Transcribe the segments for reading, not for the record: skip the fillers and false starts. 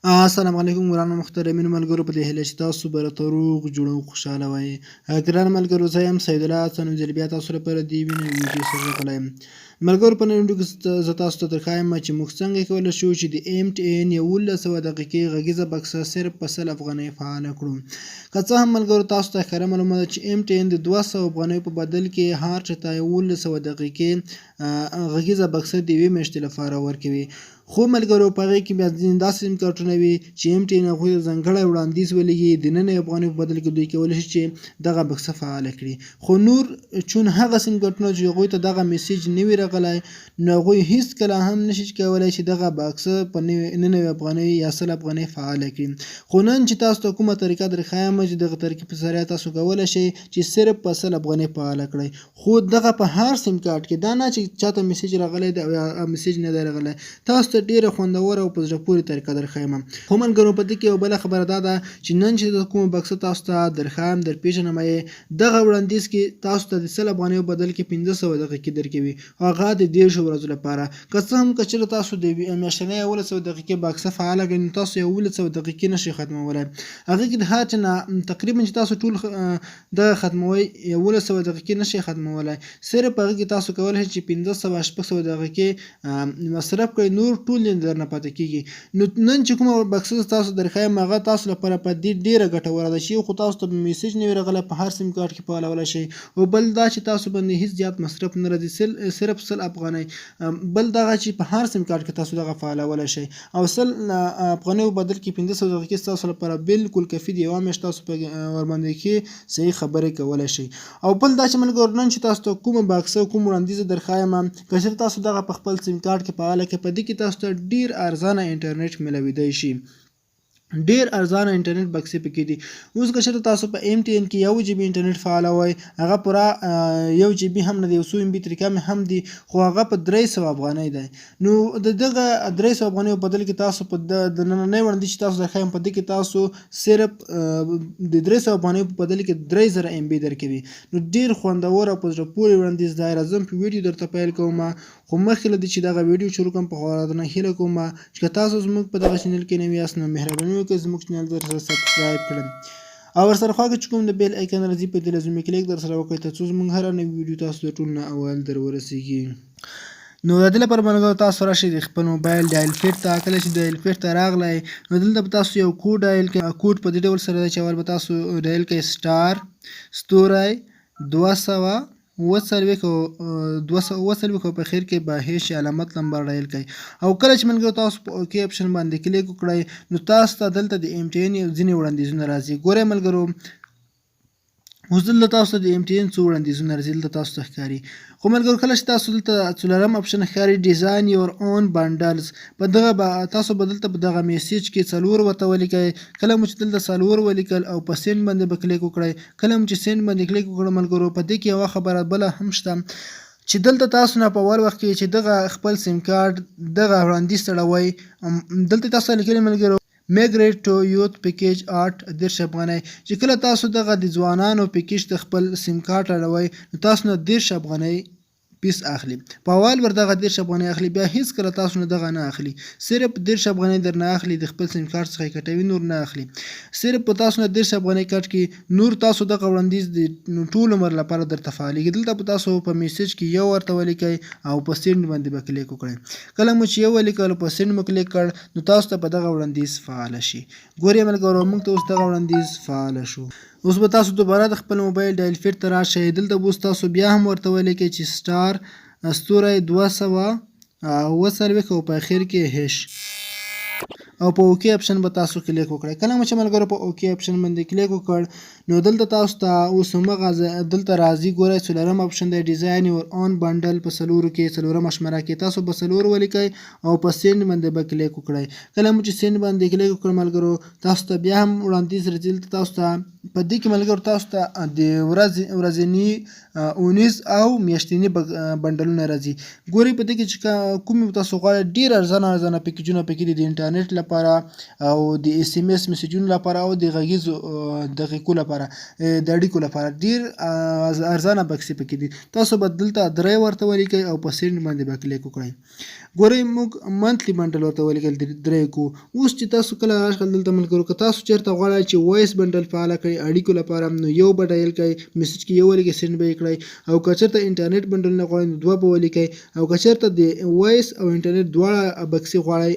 السلام علیکم ورانه محترمینو ملګرو په دې هیله چې تاسو به راته روغ جوړ او خوشحاله وئ. ګرانو ملګرو زه یم سید الله څلورم ځل بیا تاسو لپاره د یوې نوې ویډیو سره راغلی یم. ملګرو په نن ویډیو کې زه تاسو ته درښایم چې موږ څنګه کولی شو چې د MTN 1100 دقیقې غږیزه بکسه صرف په 100 افغانۍ فعاله کړو. که څه هم ملګرو تاسو ته ښکاره معلومه ده چې MTN د 200 افغانیو په بدل کې هر چا ته 1100 دقیقې غږیزه بکسه د یوې میاشتې لپاره ورکوي. خو ملګرو په هغې کې بیا ځینې داسې سیم کارټونه وي چې MTN هغوی ته ځانګړی وړاندیز ولګي د 90 افغانیو په بدل کې دوی کولی شي چې دغه بکسه فعاله کړي. خو نور چون هغه سیم کارټونه چې هغوی ته دغه میسیج نه وي راغلی نو هغوی هېڅکله هم نشي کولی چې دغه بکسه په 90 افغانۍ یا 100 افغانۍ فعاله کړي. خو نن چې تاسو ته کومه طریقه درښایم چې دغه طریقې په ذریعه تاسو کولی شئ چې صرف په 100 افغانۍ فعاله کړئ. خو دغه په هر سیم کارټ کې دا نه چې چاته میسیج راغلی دی او یا میسیج نه دی راغلی. تاسو ته ډېره خوندوره او په زړه پورې طریقه درښایم. خو ملګرو په دې کې یو بله خبره دا ده چې نن چې د کومه بکسه تاسو ته درښایم درپېژنم یې دغه وړاندیز کې تاسو ته د 100 افغانیو بدل کې 1500 دقیقې درکوي او هغه د 10 ورځو لپاره. که څه هم که چېرې تاسو د میاشتنۍ 1100 دقیقې بکسه فعاله کړئ نو تاسو 1100 دقیقې نشئ ختمولی. هغې کې د هر چا نه تقریبا چې تاسو ټول دغه ختموئ 1100 دقیقې نشئ ختمولی. صرف هغې کې تاسو کولی شئ چې 500 شپږ دقیقې مصرف کړئ نور ټول درنه پاتې کېږي. نو نن چې کومه بکسه تاسو درښایم هغه تاسو لپاره په دې ډېره ګټوره ده چې یو خو تاسو ته میسیج نه وي راغلی په هر سیم کارټ کې فعالولی شئ او بل دا چې تاسو باندې هېڅ زیات مصرف نه راځي صرف 100 افغانۍ. بل دغه چې په هر سیم کارټ کې تاسو دغه فعالولی شئ او 100 افغانیو بدل کې 1500 دقیقې ستاسو لپاره بالکل کافي دي. یوه میاشت تاسو په ورباندې کې صحیح خبرې کولی شئ. او بل دا چې ملګرو نن چې تاسو ته کومه بکسه کوم وړاندیز درښایم که چېرې تاسو دغه په خپل سیم کارټ کې فعاله کړئ په دې کې تاسو ته ډېر ارزانه انټرنیټ میلاویدی شي. ډېر ارزانه انټرنیټ بکسې پکې دي. اوس که چېرته تاسو په MTN کې 1 GB انټرنیټ فعالوئ هغه پوره 1 GB هم نه دی 100 MB ترې کم هم دی خو هغه په 300 افغانۍ دی. نو د دغه 300 افغانیو په بدل کې تاسو په د نننۍ وړاندیز چې تاسو درښایم په دې کې تاسو صرف د 300 افغانیو په بدل کې 3000 MB درکوي. نو ډېر خوندور او په زړه پورې وړاندیز دی. راځم په ویډیو درته پیل کوم خو مخکې له دې چې دغه ویډیو شروع کړم په خورا هیله کوم چې که تاسو زموږ په دغه چینل کې نوي یاست نو مهرباني وکړئ زموږ چینل درسره سبسکرایب کړئ او ورسره خواږه چې کوم د بیل ایکن راځي په دې لازمي کلیک درسره وکړئ تر څو زموږ هره نوې ویډیو تاسو د ټول نه اول در ورسیږي. نو د دې لپاره ملګرو تاسو راشئ د خپل موبایل ډایل پیډ ته. کله چې ډایل پیډ ته راغلی نو دلته به تاسو یو کوډ ډایل کړئ. کوډ په دې ډول سره دی چې اول به تاسو ډایل کړئ سټار ستوری 200 240 په خیر کې به هیڅ علامت نمبر ډایل کړئ او کله چې ملګرو تاسو په اوکې اپشن باندې کلیک وکړئ نو تاسو ته دلته د MTN ځینې وړاندیزونه راځي. ګورئ ملګرو اوس دلته تاسو ته د MTN څو وړاندیزونه راځي دلته تاسو ته ښکاري. خو ملګرو کله چې تاسو دلته څلورم اپشن ښکاري ډیزاین یور اون بنډلز په دغه تاسو به دلته په دغه میسیج کې 4 ورته ولیکئ. کله مو چې دلته 4 ولیکل او په سینډ باندې به کلیک وکړئ کله مو چې سینډ باندې کلیک وکړئ ملګرو په دې کې یوه خبره بله هم شته چې دلته تاسو نه په اول وخت کې چې دغه خپل سیم کارت دغه وړاندیز تړوئ دلته تاسو لیکلي ملګرو میګریټ ټو یوت پیکیج 8 افغانۍ چې کله تاسو دغه د ځوانانو پیکیج ته خپل سیم کارت اړوئ نو تاسو نه 10 افغانۍ پیس اخلي. په اول ور دغه 10 افغانۍ اخلي بیا هیڅ کله تاسو نه دغه نه اخلي. صرف 10 افغانۍ درنه اخلي د خپل سیم کارت څخه کټوي نور نه اخلي. صرف په تاسو نه 10 افغانۍ کټ کې نور تاسو دغه وړاندیز د ټول عمر لپاره درته فعالېږي. دلته په تاسو په میسیج کې یو ورته ولیکئ او په سینډ باندې به کلیک وکړئ. کله مو چې یو ولیکل په سینډ مو کلیک کړ نو تاسو ته په دغه وړاندیز فعاله شي. ګورئ ملګرو موږ ته اوس دغه وړاندیز فعاله شو. اوس به تاسو دوباره د خپل موبایل ډایل پیډ ته راشئ. دلته به اوس تاسو بیا هم ورته ولیکئ چې سټار ستوری 240 او په اخر کې هش او په اوکې اپشن به تاسو کلیک وکړئ. کله مو چې ملګرو په اوکې اپشن باندې کلیک وکړ نو دلته تاسو ته اوس همغه دلته راځي. ګورئ څلورم اپشن دی ډیزاین یور اون بنډل په څلورو کې څلورم اشماره کې تاسو به 4 ولیکئ او په سینډ باندې به کلیک وکړئ. کله مو چې سینډ باندې کلیک وکړ ملګرو تاسو ته بیا هم وړاندیز راځي. دلته تاسو ته په دې کې ملګرو تاسو ته د ورځني اونیز او میاشتني بنډلونه راځي. ګورئ په دې کې چې کوم تاسو غواړئ ډېر ارزانه پیکیجونه پکې دي، د انټرنیټ لپاره او د اس ام اس میسیجونو لپاره او د غږیزو دقیقو لپاره د اړیکو لپاره ډېر ارزانه بکسې پکې دي. تاسو به دلته درې ورته ولیکئ او په سینډ باندې به کلیک وکړئ. ګورئ موږ منتلی بنډل ورته ولیکل درې کو. اوس چې تاسو کله راشئ دلته ملګرو که تاسو چېرته غواړئ چې وایس بنډل فعاله کړئ اړیکو لپاره، نو یو به ډایل کړئ، میسج کې یو ولیکئ، سینډ به یې کړئ. او که چېرته انټرنیټ بنډلونه غواړئ نو دوه به ولیکئ. او که چېرته د وایس او انټرنیټ دواړه بکسې غواړئ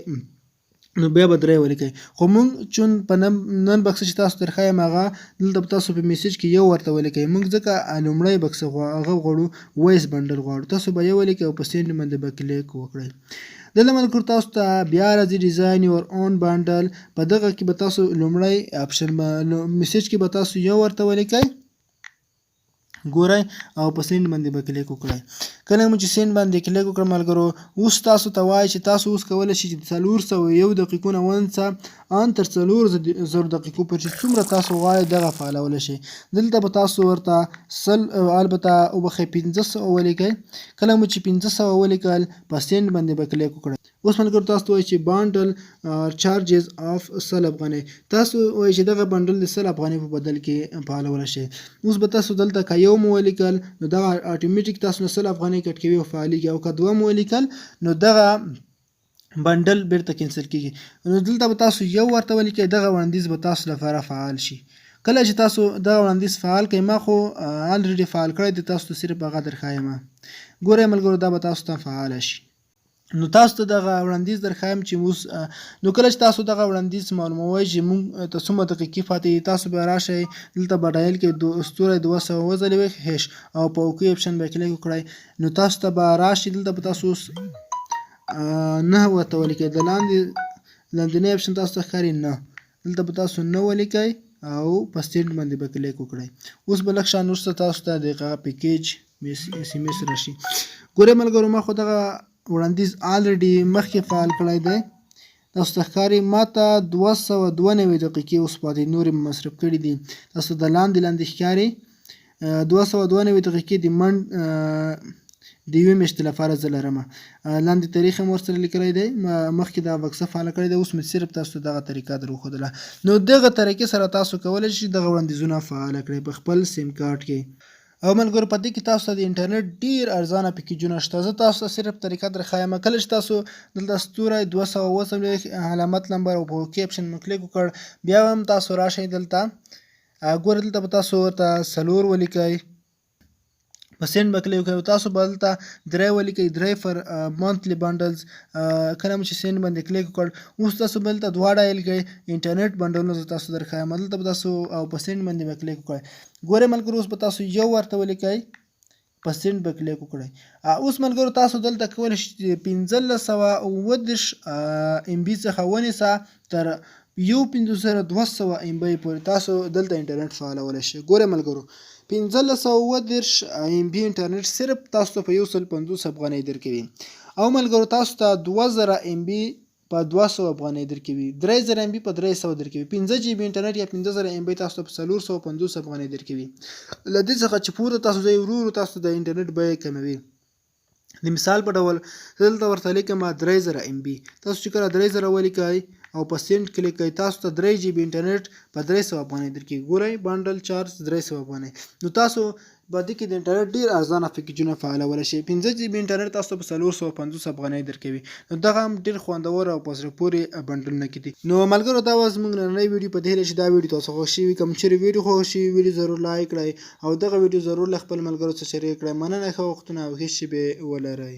نو بیا به درې ولیکئ. خو موږ چون په نن بکسه چې تاسو درښایم هغه دلته به تاسو په میسج کې یو ورته ولیکئ. موږ ځکه لومړی بکسه هغه غواړو وایس بنډل غواړو، تاسو به یو ولیکئ او په سینډ باندې به کلیک وکړئ. دلته ملګرو تاسو ته بیا راځي ډیزاین یور اون بنډل. په دغه کې به تاسو لومړی اپشن میسج کې به تاسو یو ورته ولیکئ، ګورئ او په سینډ باندې به کلیک وکړئ. کله مو چې سینډ باندې کلیک وکړم ملګرو، اوس تاسو ته وایي چې تاسو اوس کولی شئ چې 401 دقیقو نه ونڅه ان تر 4000 دقیقو پورې چې څومره تاسو غواړئ دغه فعالولی شئ. دلته به تاسو ورته البته وبخښئ 500 ولیکئ. کله مو چې 500 ولیکل په سینډ باندې به کلیک وکړئ. اوس ملګرو تاسو ته وایي چې بانډل چارجز اف 100 افغانۍ. تاسو وایي چې دغه بنډل د 100 افغانۍ په بدل کې فعالولی شئ. اوس به تاسو دلته که یو مو ولیکل نو دغه اتوماتیک تاسو نه 100 افغانۍ کټ کوي او فعالیږي، او که دوه مو ولیکل نو دغه بنډل بیرته کینسل کیږي. نو دلته به تاسو یو ورته ولیکئ، دغه وړاندیز به تاسو لپاره فعال شي. کله چې تاسو دغه وړاندیز فعال کړئ، ما خو الریډي فعال کړی دی، تاسو ته صرف هغه درښایم. ګورئ ملګرو دا به تاسو ته فعاله شي. نو تاسو ته دغه وړاندیز درښایم چې اوس نو کله چې تاسو دغه وړاندیز معلوموئ چې موږ ته څومره دقیقې پاتې دي، تاسو به راشئ دلته به ډایل کړئ ستوری 200 وځلوئ هیش او په اوکې اپشن به کلیک وکړئ. نو تاسو ته به راشي دلته به تاسو اوس 9 ورته ولیکئ. د لاندنی اپشن تاسو ته ښکاري 9، دلته به تاسو 9 ولیکئ او په سینډ باندې به کلیک وکړئ. اوس به لږ شان وروسته تاسو ته دغه پیکیج اس ام اس راشي. ګورئ ملګرو ما خو دغه وړاندیز الریډي مخکې فعال کړی دی، تاسو ته ښکاري ما ته 292 دقیقې اوس پاتې نورې مصرف کړي دي. تاسو د لاندې ښکاري 292 دقیقې د د یوې میاشتې لپاره زه لرم. لاندې تاریخ هم ورسره لیکلی دی، مخکې دا بکسه فعاله کړې ده، اوس مې صرف تاسو ته دغه طریقه در وښودله. نو دغه طریقې سره تاسو کولی شئ دغه وړاندیزونه فعاله کړئ په خپل سیم کارت کې. او ملګرو په دې کې تاسو ته د انټرنیټ ډېر ارزانه پیکیجونه شته. زه تاسو ته صرف طریقه درښایم. کله چې تاسو دلته ستوری 240 علامت نمبر او په اوکې اپشن مو کلیک وکړ، بیا هم تاسو راشئ دلته ګورئ دلته به تاسو ورته 4 ولیکئ، په سینډ به کلیک وکړئ. تاسو به دلته 3 ولیکئ، 3 فر منتلی بنډلز. کله مو چې سینډ باندې کلیک وکړ، اوس تاسو به دلته 2 ډایل کړئ. انټرنیټ بنډلونه زه تاسو درښایم، دلته به تاسو او په سینډ باندې به کلیک وکړئ. ګورئ ملګرو اوس به تاسو یو ورته ولیکئ، په سینډ به کلیک وکړئ. اوس ملګرو تاسو دلته کولی شئ 1530 ام بي څخه ونیسه تر 15200 ام بي پورې تاسو دلته انټرنیټ فعالولی شئ. ګورئ ملګرو 1530 ام بي انټرنیټ صرف تاسو ته په 150 افغانۍ درکوي. او ملګرو تاسو ته 2000 ام بي په 200 افغانۍ درکوي، 3000 ام بي په 300 درکوي، 15 جی بي انټرنیټ یا 15000 ام بي تاسو ته په 450 افغانۍ درکوي. له دې څخه چې پوره تاسو ځای ورو ورو تاسو د انټرنیټ بیه کموي. د مثال په ډول دلته ورته لیکم 3000 ام بي. تاسو چې کله 3000 ولیکئ او په سینډ کلیک کوئ، تاسو ته 3 جی بي انټرنیټ په 300 افغانۍ درکوي. ګورئ بنډل چارج 300 افغانۍ. نو تاسو په دې کې د انټرنیټ ډېر ارزانه پیکیجونه فعالولی شئ. 15 جی بي انټرنیټ تاسو ته په 450 افغانۍ درکوي. نو دغه هم ډېر خوندور او په زړه پورې بنډلونه کې دي. نو ملګرو دا وه زموږ نننۍ ویډیو. په دې هیله چې دا ویډیو تاسو خوښ شوي. که مو چیرې ویډیو خوښ شوي ویډیو ضرور لایک کړئ او دغه ویډیو ضرور له خپل ملګرو سره شریک کړئ. مننه، ښه وختونه او ښې شېبې ولرئ.